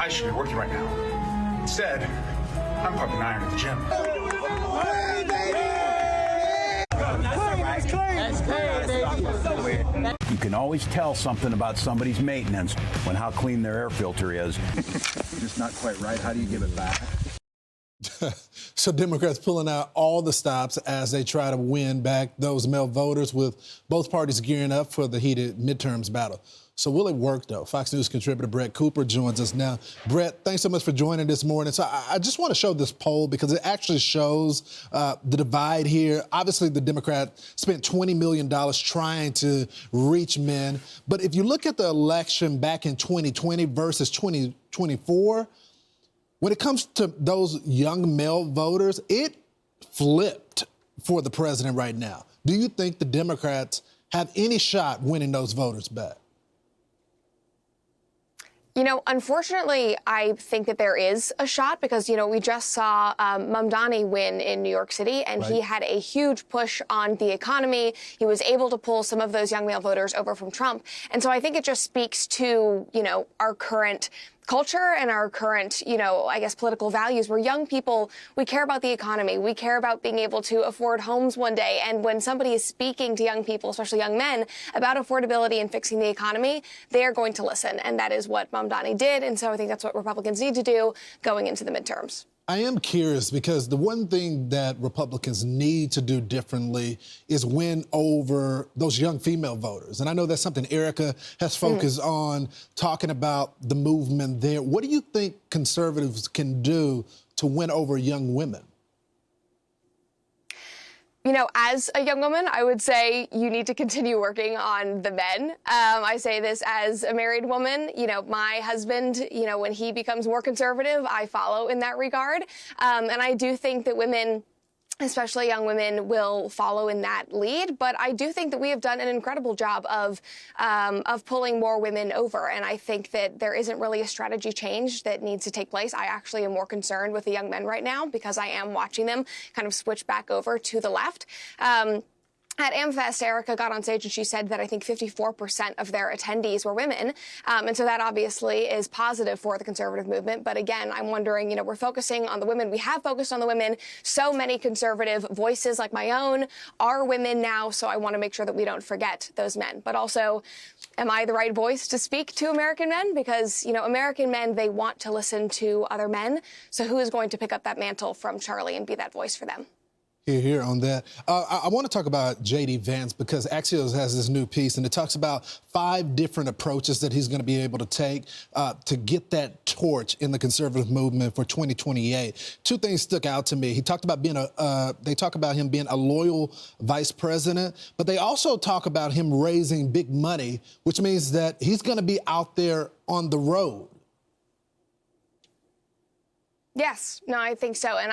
I should be working right now. Instead, I'm pumping iron at the gym. You can always tell something about somebody's maintenance when how clean their air filter is. Just not quite right. How do you give it back? So Democrats pulling out all the stops as they try to win back those male voters, with both parties gearing up for the heated midterms battle. So will it work, though? Fox News contributor Brett Cooper joins us now. Brett, thanks so much for joining this morning. So I just want to show this poll because it actually shows the divide here. Obviously, the Democrats spent $20 million trying to reach men. But if you look at the election back in 2020 versus 2024, when it comes to those young male voters, it flipped for the president right now. Do you think the Democrats have any shot winning those voters back? You know, unfortunately, I think that there is a shot because, you know, we just saw Mamdani win in New York City, and he had a huge push on the economy. He was able to pull some of those young male voters over from Trump. And so I think it just speaks to, you know, our current culture and our current, you know, I guess, political values, where young people, we care about the economy. We care about being able to afford homes one day. And when somebody is speaking to young people, especially young men, about affordability and fixing the economy, they are going to listen. And that is what Mamdani did. And so I think that's what Republicans need to do going into the midterms. I am curious because the one thing that Republicans need to do differently is win over those young female voters. And I know that's something Erica has focused on, talking about the movement there. What do you think conservatives can do to win over young women? You know, as a young woman, I would say you need to continue working on the men. I say this as a married woman. You know, my husband, you know, when he becomes more conservative, I follow in that regard. And I do think that women, especially young women, will follow in that lead. But I do think that we have done an incredible job of pulling more women over. And I think that there isn't really a strategy change that needs to take place. I actually am more concerned with the young men right now because I am watching them kind of switch back over to the left. At AmFest, Erica got on stage and she said that I think 54% of their attendees were women. And so that obviously is positive for the conservative movement. But again, I'm wondering, you know, we're focusing on the women. We have focused on the women. So many conservative voices like my own are women now. So I want to make sure that we don't forget those men. But also, am I the right voice to speak to American men? Because, you know, American men, they want to listen to other men. So who is going to pick up that mantle from Charlie and be that voice for them? Here on that. I want to talk about JD Vance because Axios has this new piece and it talks about 5 different approaches that he's going to be able to take to get that torch in the conservative movement for 2028. 2 things stuck out to me. He talked about being they talk about him being a loyal vice president, but they also talk about him raising big money, which means that he's going to be out there on the road. Yes, no, I think so. And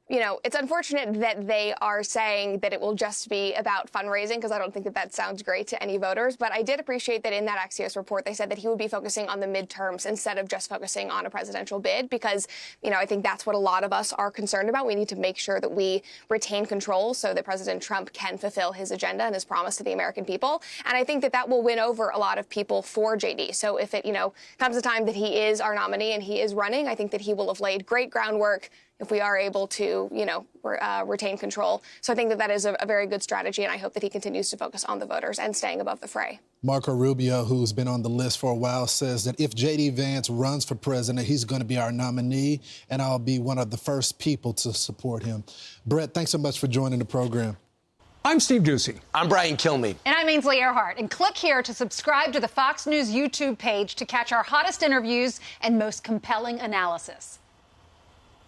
you know, it's unfortunate that they are saying that it will just be about fundraising, because I don't think that that sounds great to any voters. But I did appreciate that in that Axios report, they said that he would be focusing on the midterms instead of just focusing on a presidential bid, because, you know, I think that's what a lot of us are concerned about. We need to make sure that we retain control so that President Trump can fulfill his agenda and his promise to the American people. And I think that that will win over a lot of people for JD. So if it, you know, comes the time that he is our nominee and he is running, I think that he will have laid great groundwork if we are able to, you know, retain control. So I think that that is a very good strategy, and I hope that he continues to focus on the voters and staying above the fray. Marco Rubio, who's been on the list for a while, says that if J.D. Vance runs for president, he's going to be our nominee, and I'll be one of the first people to support him. Brett, thanks so much for joining the program. I'm Steve Doocy. I'm Brian Kilmeade. And I'm Ainsley Earhart. And click here to subscribe to the Fox News YouTube page to catch our hottest interviews and most compelling analysis.